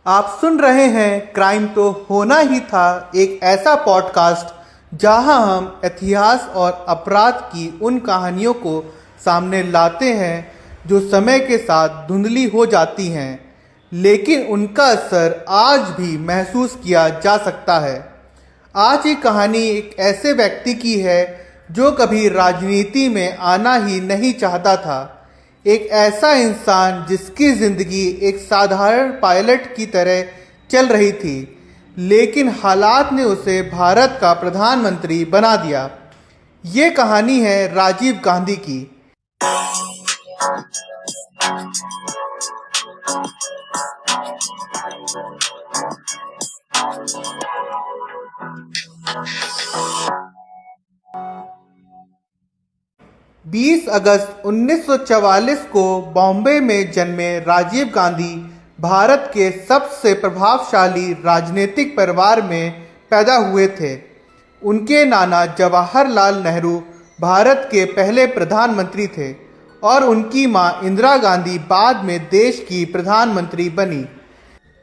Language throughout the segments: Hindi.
आप सुन रहे हैं क्राइम तो होना ही था, एक ऐसा पॉडकास्ट जहां हम इतिहास और अपराध की उन कहानियों को सामने लाते हैं जो समय के साथ धुंधली हो जाती हैं, लेकिन उनका असर आज भी महसूस किया जा सकता है। आज की कहानी एक ऐसे व्यक्ति की है जो कभी राजनीति में आना ही नहीं चाहता था। एक ऐसा इंसान जिसकी जिंदगी एक साधारण पायलट की तरह चल रही थी, लेकिन हालात ने उसे भारत का प्रधानमंत्री बना दिया। ये कहानी है राजीव गांधी की। 20 अगस्त 1944 को बॉम्बे में जन्मे राजीव गांधी भारत के सबसे प्रभावशाली राजनीतिक परिवार में पैदा हुए थे। उनके नाना जवाहरलाल नेहरू भारत के पहले प्रधानमंत्री थे और उनकी मां इंदिरा गांधी बाद में देश की प्रधानमंत्री बनी।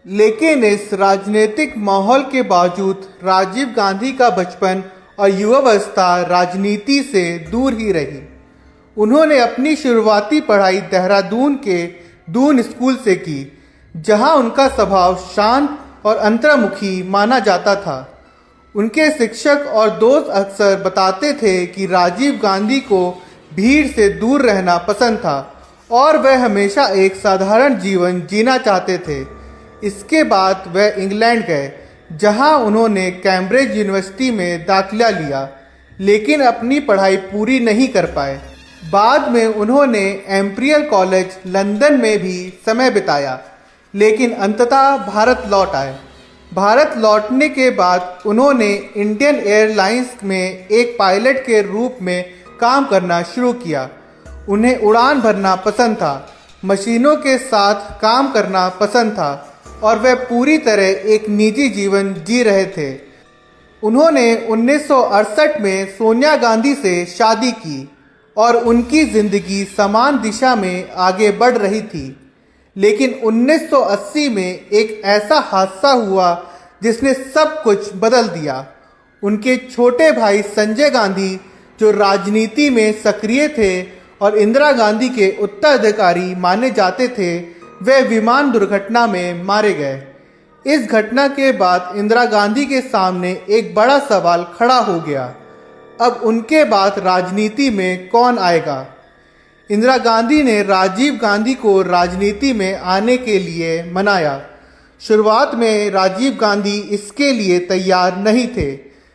लेकिन इस राजनीतिक माहौल के बावजूद राजीव गांधी का बचपन और युवावस्था राजनीति से दूर ही रही। उन्होंने अपनी शुरुआती पढ़ाई देहरादून के दून स्कूल से की, जहां उनका स्वभाव शांत और अंतर्मुखी माना जाता था। उनके शिक्षक और दोस्त अक्सर बताते थे कि राजीव गांधी को भीड़ से दूर रहना पसंद था और वह हमेशा एक साधारण जीवन जीना चाहते थे। इसके बाद वह इंग्लैंड गए, जहां उन्होंने कैम्ब्रिज यूनिवर्सिटी में दाखिला लिया, लेकिन अपनी पढ़ाई पूरी नहीं कर पाए। बाद में उन्होंने एम्पीरियल कॉलेज लंदन में भी समय बिताया, लेकिन अंततः भारत लौट आए। भारत लौटने के बाद उन्होंने इंडियन एयरलाइंस में एक पायलट के रूप में काम करना शुरू किया। उन्हें उड़ान भरना पसंद था, मशीनों के साथ काम करना पसंद था और वह पूरी तरह एक निजी जीवन जी रहे थे। उन्होंने 1968 में सोनिया गांधी से शादी की और उनकी जिंदगी समान दिशा में आगे बढ़ रही थी। लेकिन 1980 में एक ऐसा हादसा हुआ जिसने सब कुछ बदल दिया। उनके छोटे भाई संजय गांधी, जो राजनीति में सक्रिय थे और इंदिरा गांधी के उत्तराधिकारी माने जाते थे, वे विमान दुर्घटना में मारे गए। इस घटना के बाद इंदिरा गांधी के सामने एक बड़ा सवाल खड़ा हो गया, अब उनके बाद राजनीति में कौन आएगा। इंदिरा गांधी ने राजीव गांधी को राजनीति में आने के लिए मनाया। शुरुआत में राजीव गांधी इसके लिए तैयार नहीं थे।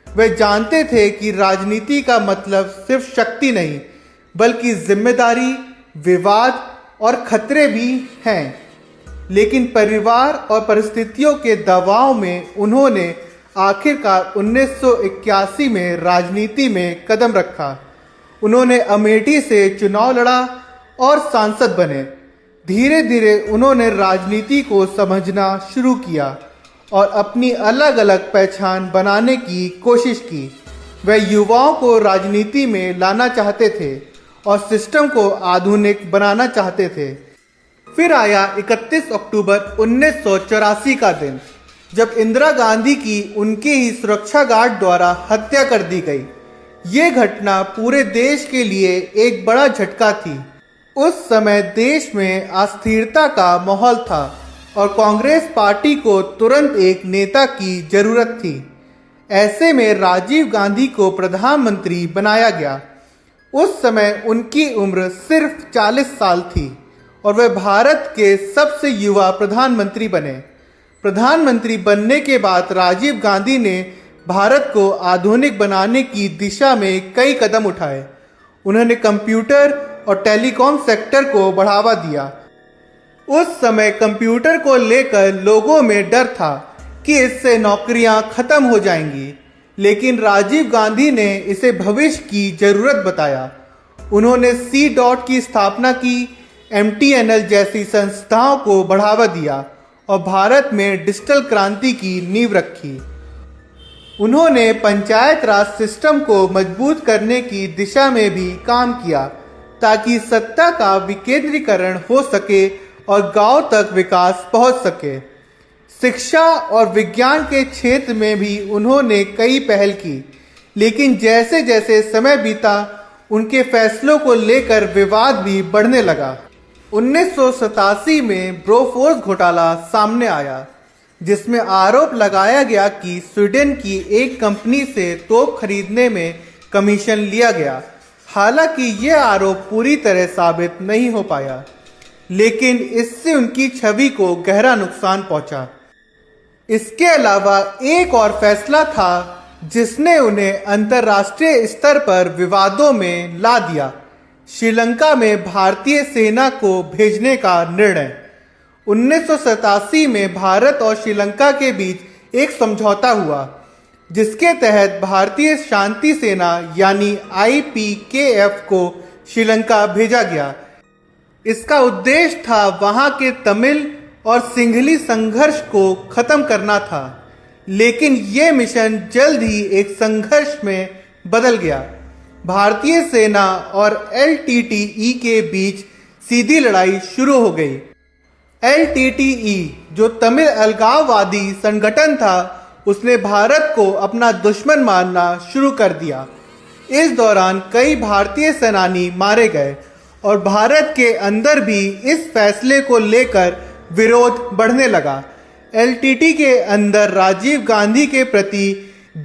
वे जानते थे कि राजनीति का मतलब सिर्फ शक्ति नहीं, बल्कि जिम्मेदारी, विवाद और खतरे भी हैं। लेकिन परिवार और परिस्थितियों के दबाव में उन्होंने आखिरकार 1981 में राजनीति में कदम रखा। उन्होंने अमेठी से चुनाव लड़ा और सांसद बने। धीरे धीरे उन्होंने राजनीति को समझना शुरू किया और अपनी अलग अलग पहचान बनाने की कोशिश की। वह युवाओं को राजनीति में लाना चाहते थे और सिस्टम को आधुनिक बनाना चाहते थे। फिर आया 31 अक्टूबर 1984 का दिन, जब इंदिरा गांधी की उनके ही सुरक्षा गार्ड द्वारा हत्या कर दी गई। ये घटना पूरे देश के लिए एक बड़ा झटका थी। उस समय देश में अस्थिरता का माहौल था और कांग्रेस पार्टी को तुरंत एक नेता की जरूरत थी। ऐसे में राजीव गांधी को प्रधानमंत्री बनाया गया। उस समय उनकी उम्र सिर्फ 40 साल थी और वे भारत के सबसे युवा प्रधानमंत्री बने। प्रधानमंत्री बनने के बाद राजीव गांधी ने भारत को आधुनिक बनाने की दिशा में कई कदम उठाए। उन्होंने कंप्यूटर और टेलीकॉम सेक्टर को बढ़ावा दिया। उस समय कंप्यूटर को लेकर लोगों में डर था कि इससे नौकरियां खत्म हो जाएंगी, लेकिन राजीव गांधी ने इसे भविष्य की जरूरत बताया। उन्होंने सी डॉट की स्थापना की, MTNL जैसी संस्थाओं को बढ़ावा दिया और भारत में डिजिटल क्रांति की नींव रखी। उन्होंने पंचायत राज सिस्टम को मजबूत करने की दिशा में भी काम किया, ताकि सत्ता का विकेंद्रीकरण हो सके और गांव तक विकास पहुंच सके। शिक्षा और विज्ञान के क्षेत्र में भी उन्होंने कई पहल की, लेकिन जैसे जैसे समय बीता उनके फैसलों को लेकर विवाद भी बढ़ने लगा। 1987 में बोफोर्स घोटाला सामने आया, जिसमें आरोप लगाया गया कि स्वीडन की एक कंपनी से तोप खरीदने में कमीशन लिया गया। हालांकि यह आरोप पूरी तरह साबित नहीं हो पाया, लेकिन इससे उनकी छवि को गहरा नुकसान पहुंचा। इसके अलावा एक और फैसला था जिसने उन्हें अंतर्राष्ट्रीय स्तर पर विवादों में ला दिया: श्रीलंका में भारतीय सेना को भेजने का निर्णय। 1987 में भारत और श्रीलंका के बीच एक समझौता हुआ, जिसके तहत भारतीय शांति सेना यानी IPKF को श्रीलंका भेजा गया। इसका उद्देश्य था वहां के तमिल और सिंहली संघर्ष को खत्म करना था, लेकिन यह मिशन जल्द ही एक संघर्ष में बदल गया। भारतीय सेना और LTTE के बीच सीधी लड़ाई शुरू हो गई। LTTE, जो तमिल अलगाववादी संगठन था, उसने भारत को अपना दुश्मन मानना शुरू कर दिया। इस दौरान कई भारतीय सेनानी मारे गए और भारत के अंदर भी इस फैसले को लेकर विरोध बढ़ने लगा। LTTE के अंदर राजीव गांधी के प्रति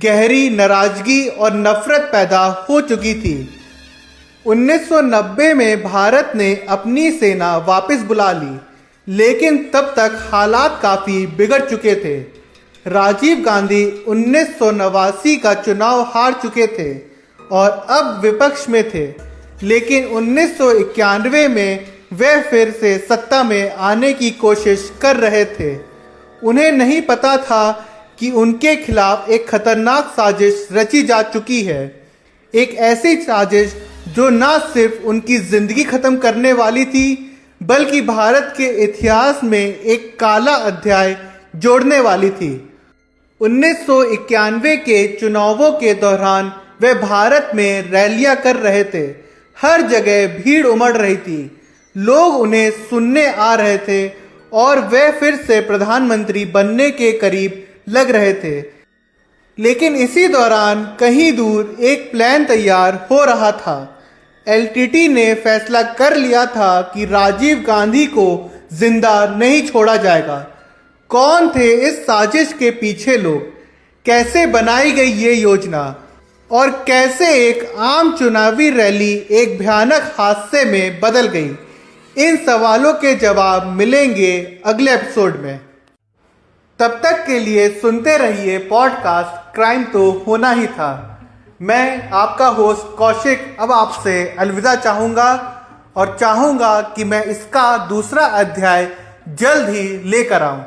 गहरी नाराजगी और नफरत पैदा हो चुकी थी। 1990 में भारत ने अपनी सेना वापस बुला ली, लेकिन तब तक हालात काफ़ी बिगड़ चुके थे। राजीव गांधी 1989 का चुनाव हार चुके थे और अब विपक्ष में थे, लेकिन 1991 में वे फिर से सत्ता में आने की कोशिश कर रहे थे। उन्हें नहीं पता था कि उनके खिलाफ एक खतरनाक साजिश रची जा चुकी है, एक ऐसी साजिश जो न सिर्फ उनकी जिंदगी खत्म करने वाली थी, बल्कि भारत के इतिहास में एक काला अध्याय जोड़ने वाली थी। 1991 के चुनावों के दौरान वे भारत में रैलियां कर रहे थे। हर जगह भीड़ उमड़ रही थी, लोग उन्हें सुनने आ रहे थे और वे फिर से प्रधानमंत्री बनने के करीब लग रहे थे। लेकिन इसी दौरान कहीं दूर एक प्लान तैयार हो रहा था। LTTE ने फैसला कर लिया था कि राजीव गांधी को जिंदा नहीं छोड़ा जाएगा। कौन थे इस साजिश के पीछे लोग? कैसे बनाई गई ये योजना? और कैसे एक आम चुनावी रैली एक भयानक हादसे में बदल गई? इन सवालों के जवाब मिलेंगे अगले एपिसोड में। तब तक के लिए सुनते रहिए पॉडकास्ट क्राइम तो होना ही था। मैं आपका होस्ट कौशिक अब आपसे अलविदा चाहूँगा और चाहूँगा कि मैं इसका दूसरा अध्याय जल्द ही लेकर आऊँ।